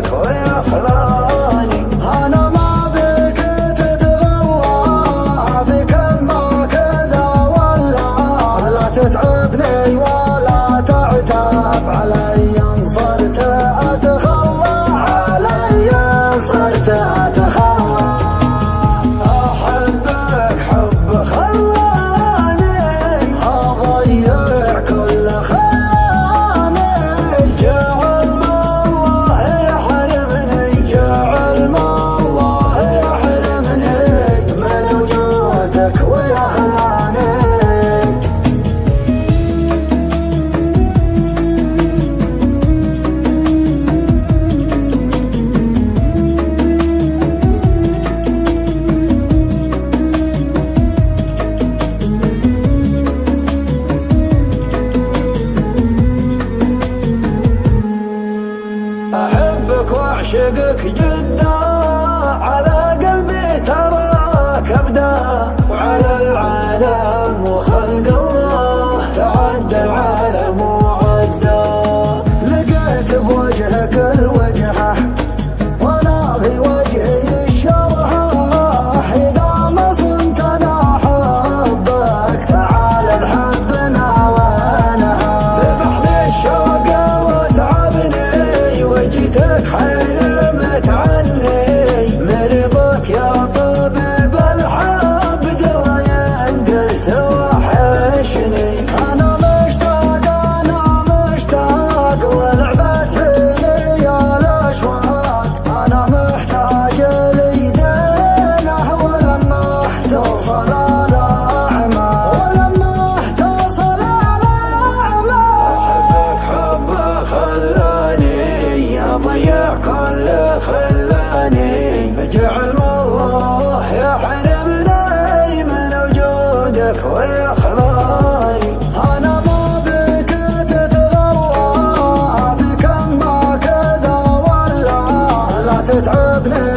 وجودك ويخلاني. أنا ما بك تتغلى بكم ما كذا ولا، لا تتعبني ولا تعتاب علي إن صرت أتخلى، علي إن صرت أتخلى. أحبك حب خلاني أضيع كل خلاني، جعل ما الله يحرمني، جعل ما الله يحرمني من وجودك ويخلاني. أحبك وأعشقك جدا، على قلبي تراك أبدا، وعلى العالم وخلق الله تعدى العالم وعدى. لقيت بوجهك الوجهة وأنا بوجهي الشرحة، إذا ما صنت أنا أحبك تعال الحبنا وأنها. ذبح لي الشوق وتعبني وجيتك حلمت عني، مرضك يا طبيب الحب دوايا قلت وحشني. أنا مشتاق ولعبت فيني يا الأشواق، أنا محتاج ليدينه ولما توصل الأعمى، ولما توصل الأعمى. أحبك حب خلاني أضيع كل خلاني، جعل الله يحرمني من وجودك ويخلاني. أنا ما بك تتغلى بكم ما كذا ولا، لا تتعبني